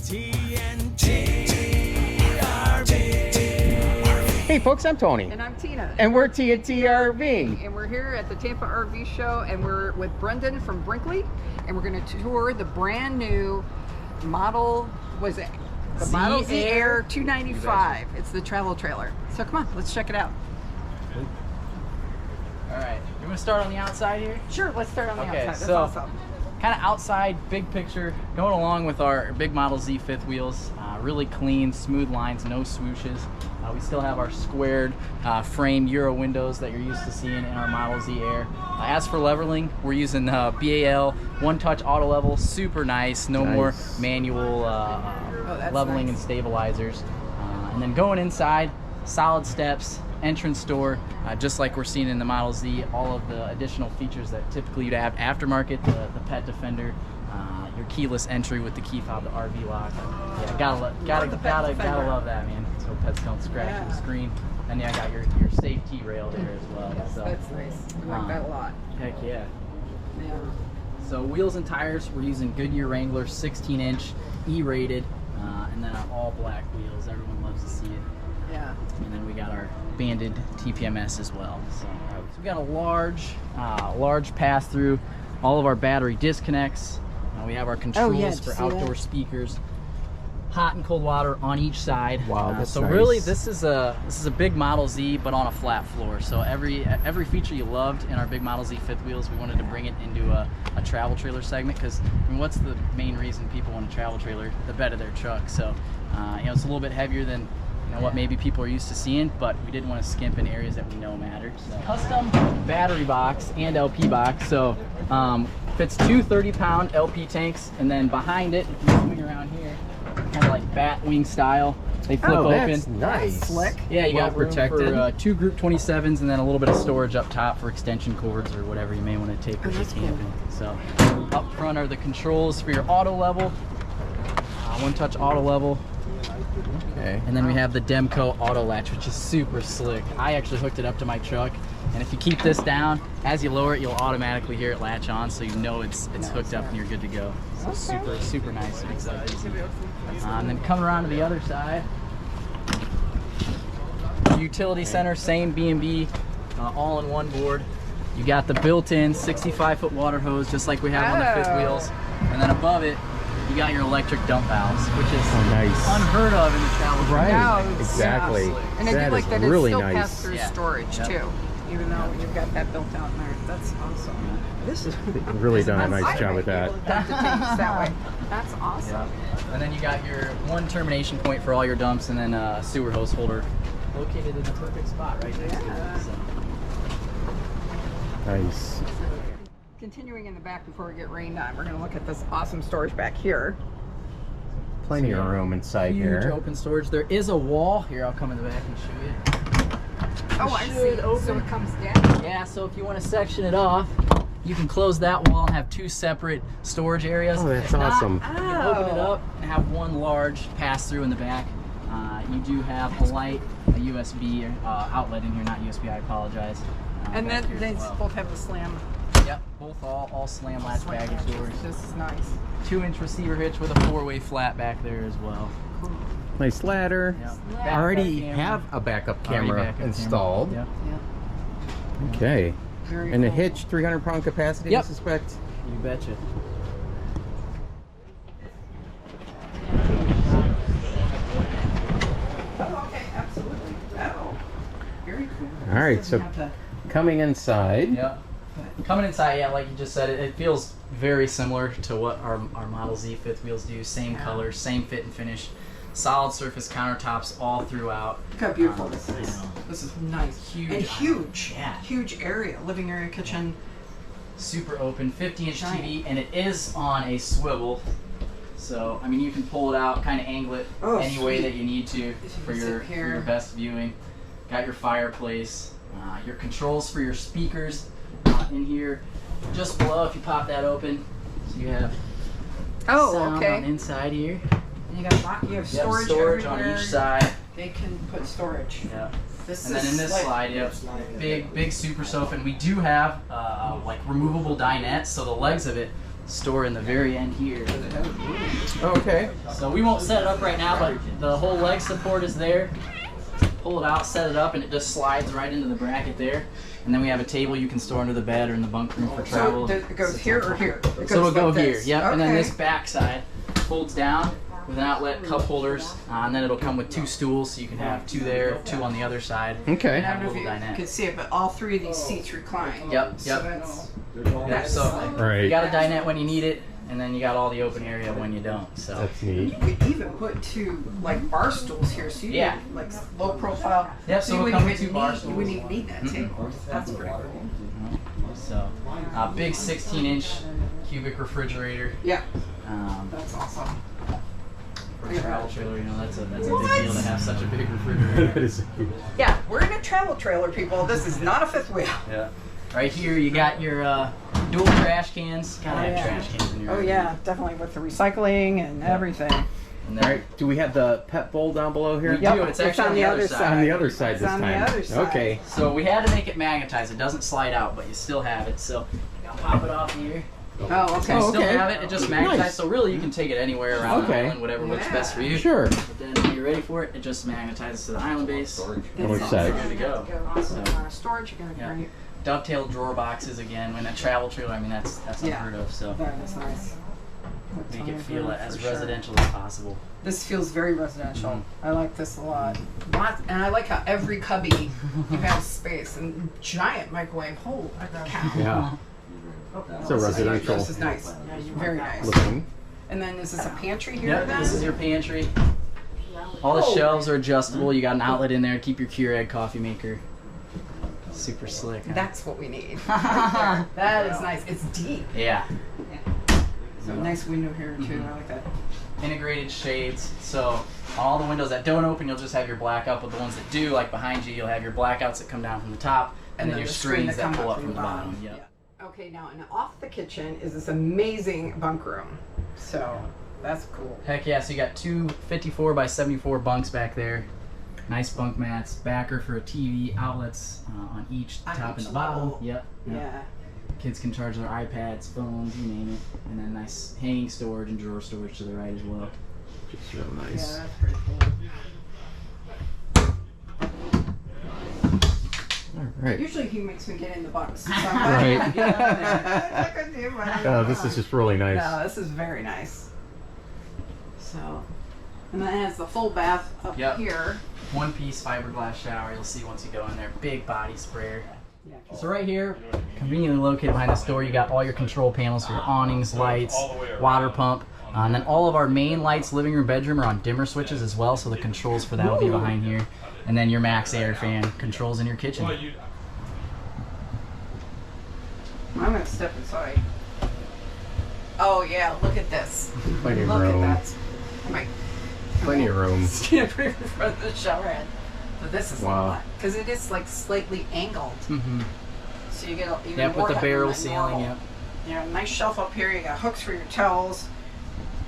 Hey folks, I'm Tony. And I'm Tina. And we're TNT RV. And we're here at the Tampa RV show, and we're with Brendin from Brinkley, and we're going to tour the brand new model, was it? The Model Z Air 295. It's the travel trailer. So come on, let's check it out. All right, you want to start on the outside here? Sure, let's start on the outside. That's so awesome. Kind of outside, big picture, going along with our big Model Z fifth wheels. Really clean, smooth lines, no swooshes. We still have our squared frame Euro windows that you're used to seeing in our Model Z Air. As for leveling, we're using BAL one-touch auto level, super nice. No more manual leveling and stabilizers. And then going inside, solid steps, entrance door, just like we're seeing in the Model Z. All of the additional features that typically you'd have aftermarket, the pet defender, your keyless entry with the key fob, the RV lock. Yeah, gotta love that, man. So pets don't scratch the screen. And yeah, I got your safety rail there as well. Yes, so that's nice. I like that a lot. Heck yeah. Yeah. So wheels and tires, we're using Goodyear Wrangler 16-inch E-rated, and then our all black wheels. Everyone loves to see it. Yeah. And then we got our banded TPMS as well. So we got a large pass through. All of our battery disconnects. We have our controls for outdoor speakers. Hot and cold water on each side. Wow, that's so nice. Really, this is a big Model Z, but on a flat floor. So every feature you loved in our big Model Z fifth wheels, we wanted to bring it into a travel trailer segment. Because I mean, what's the main reason people want a travel trailer? The bed of their truck. So it's a little bit heavier than what maybe people are used to seeing, but we didn't want to skimp in areas that we know matter. So. Custom battery box and LP box. So fits two 30-pound LP tanks, and then behind it, if you swing around here, kind of like bat wing style, they flip open. That's nice. Slick. Yeah, you got room for two Group 27s, and then a little bit of storage up top for extension cords or whatever you may want to take with you camping. So up front are the controls for your auto level, one-touch auto level. Okay. And then we have the Demco auto latch, which is super slick. I actually hooked it up to my truck, and if you keep this down, as you lower it, you'll automatically hear it latch on, so you know it's hooked up and you're good to go. So super nice. And then coming around to the other side, utility center, same B&B, all in one board. You got the built-in 65-foot water hose, just like we have on the fifth wheels, and then above it, you got your electric dump valves, which is unheard of in the travel trailer. Right, exactly. And I do like that really it still nice. pass through storage too, even though you've got that built out in there. That's awesome. This is really done a nice job with that. That way. That's awesome. Yeah. And then you got your one termination point for all your dumps, and then a sewer hose holder located in the perfect spot right next to it. So. Nice. Continuing in the back before we get rained on, we're going to look at this awesome storage back here. Plenty of room inside Huge here. open storage. There is a wall here. I'll come in the back and show you. Oh, I see. So it comes down. Yeah. So if you want to section it off, you can close that wall and have two separate storage areas. Oh, that's If not, awesome. You can open it up and have one large pass through in the back. You do have a light, a USB outlet in here, not USB. I apologize. And then they both have the slam. Yep, both all slam latch baggage doors. This is nice. 2-inch receiver hitch with a 4-way flat back there as well. Nice ladder. Yep. Already have a backup camera installed. Yep. Okay. Very And the cool. hitch, 300-pound capacity, I suspect? You betcha. Okay, absolutely. Oh, very cool. All right, so coming inside. Yep. Coming inside, yeah, like you just said, it feels very similar to what our Model Z fifth wheels do. Same color, same fit and finish. Solid surface countertops all throughout. Look how beautiful this is. This is nice. Huge. And huge. Yeah. Huge area. Living area, kitchen. Super open, 50-inch TV, and it is on a swivel. So, I mean, you can pull it out, kind of angle it any way that you need to for your best viewing. Got your fireplace, your controls for your speakers in here. Just below, if you pop that open, so you have sound on the inside here. And you got you have storage on each side. They can put storage. Yeah. And then in this slide, big super sofa, and we do have like removable dinette, so the legs of it store in the very end here. Okay. So we won't set it up right now, but the whole leg support is there. Pull it out, set it up, and it just slides right into the bracket there. And then we have a table you can store under the bed or in the bunk room for travel. So it goes here or here? So it'll go like here, this. yep. Okay. And then this back side folds down with an outlet, cup holders, and then it'll come with 2 stools, so you can have 2 there, 2 on the other side. Okay. And I don't know if Little you dinette. can see it, but all 3 of these seats recline. Yep, So yep. that's Yep, so Right. you got a dinette when you need it, and then you got all the open area when you don't. So That's neat. you could even put 2 like bar stools here, so you Yeah. can, like low profile. Yep, so you it'll wouldn't come with even 2 bar need- stools. You wouldn't even need that table. That's pretty cool. So big 16-inch cubic refrigerator. Yeah, Um, that's awesome. for a travel trailer, you know, that's a big deal to have such a big refrigerator. That is Yeah, we're in a travel trailer, people. This is not a fifth wheel. Yeah. Right here, you got your dual trash cans. Gotta Oh, have yeah. trash cans in your Oh RV. yeah, definitely with the recycling and everything. And All then right. Do we have the pet bowl down below here? We do. It's actually on the other side. On the other side It's this on the time. other side. Okay. so we had to make it magnetized. It doesn't slide out, but you still have it. So you gotta pop it off here. Oh, So okay. you Oh, still okay. have it. It just magnetized. Nice. So really, you can take it anywhere around the Okay. island, whatever works Yeah. best for you. Sure. But then when you're ready for it, it just magnetizes to the island base. On which That's side? Good to go. Awesome. So- Storage, you're gonna Yeah. great. Dovetail drawer boxes again. When a travel trailer, I mean that's Yeah. unheard of. So That is nice. make it feel as For sure. residential as possible. This feels very residential. Mm-hmm. I like this a lot. And I like how every cubby you have space and giant microwave. Holy cow. Yeah. It's a residential This is nice. Very nice. looking. And then is this a pantry here Yep, then? this is your pantry. All the shelves are adjustable. You got an outlet in there to keep your Keurig coffee maker. Super slick. Huh? That's what we need. Right there. That is nice. It's deep. Yeah. So nice window here too. I like that. Integrated shades. So on all the windows that don't open, you'll just have your blackout, but the ones that do, like behind you, you'll have your blackouts that come down from the top, and then your the screen screens that come pull up from the bottom. Yeah. Yep. Okay, now and off the kitchen is this amazing bunk room. So that's cool. Heck yeah, so you got 2 54 by 74 bunks back there. Nice bunk mats, backer for a TV, outlets on each On top each and the bottom. level. Yep. Yeah. Kids can charge their iPads, phones, you name it. And then nice hanging storage and drawer storage to the right as well. Just real Yeah, nice. that's pretty cool. All right. Usually he makes me get in the bunks. So Right. I could do, but I don't This know. is just really nice. No, this is very nice. So, and then it has the full bath up Yep. here. One piece fiberglass shower, you'll see once you go in there. Big body sprayer. Yeah. So right here, conveniently located behind this door, you got all your control panels for your awnings, lights, water pump. And then all of our main lights, living room, bedroom, are on dimmer switches as well, so the controls for that will be behind here. And then your max air fan controls in your kitchen. I'm gonna step inside. Oh yeah, look at this. Plenty of Look room. at that. I might Plenty of room. stand right in front of the shower head. But this is Wow. a lot because it is like slightly angled, Mm-hmm. so you get even Yep, more with the headroom barrel than ceiling, normal. yep. You know, nice shelf up here. You got hooks for your towels.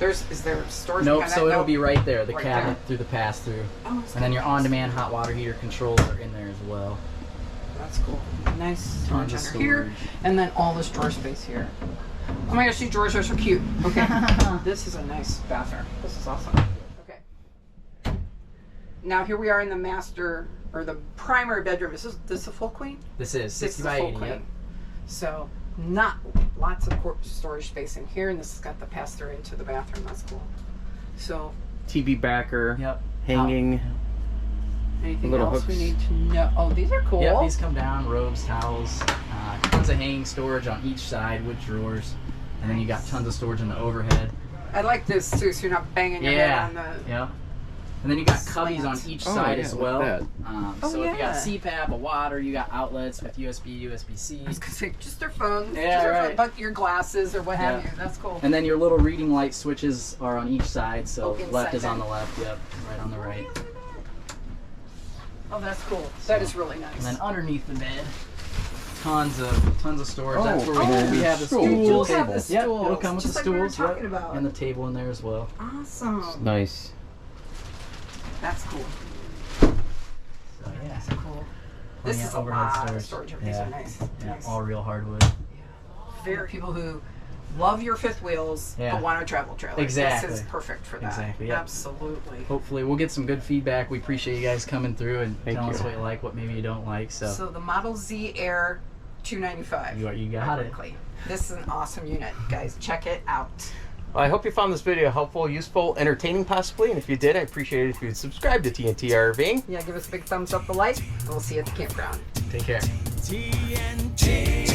Is there storage? Nope, behind so that? it'll Nope. be right there, the Right cabinet there. through the pass-through. Oh, it's And then your nice. on-demand hot water heater controls are in there as well. That's cool. Nice Tons storage of under here, storage. and then all this drawer space here. Oh my gosh, these drawers are so cute. Okay, this is a nice bathroom. This is awesome. Okay. Now here we are in the master or the primary bedroom. Is this a full queen? This is This 60 is a by full 80. queen. Yep. So not lots of storage space in here, and this has got the pass through into the bathroom. That's cool. So TV backer. Yep. Hanging. anything Little else we hooks. need to know? Oh, these are cool. Yep, these come down, robes, towels, tons of hanging storage on each side with drawers. And then you got tons of storage in the overhead. I like this too, so you're not banging your head Yeah, on the. yeah. And then you got cubbies on each Oh, side yeah, as look well. at Oh, So if you got yeah. CPAP, a water, you got outlets with USB, USB-C. I was gonna say just their phones, Yeah, just their right. phone, but your glasses or what have Yeah. you. That's cool. And then your little reading light switches are on each side. So Oh, inside left is on then. the left, yep, right on the right. Oh, that's cool. That is really nice. And then underneath the bed, tons of storage. Oh, That's where oh, we have the stools. You do stools. have the Yep, stools, it'll come with just the like we were stools. talking yep, about. and the table in there as well. Awesome. Nice. That's cool. So yeah, That's cool. This yeah, is a overhead lot of storage. These Yeah. are nice. Yeah, Nice. all real hardwood. Very people who love your fifth wheels, Yeah. but want a travel trailer. Exactly. This is perfect for that. Exactly, yeah. Absolutely. Hopefully we'll get some good feedback. We appreciate you guys coming through and Thank telling us you. what you like, what maybe you don't like. So the Model Z Air 295. You got by it. Brinkley. This is an awesome unit, guys. Check it out. Well, I hope you found this video helpful, useful, entertaining possibly, and if you did, I appreciate it if you'd subscribe to TNT RVing. Yeah, give us a big thumbs up, the like, and we'll see you at the campground. Take care. TNT.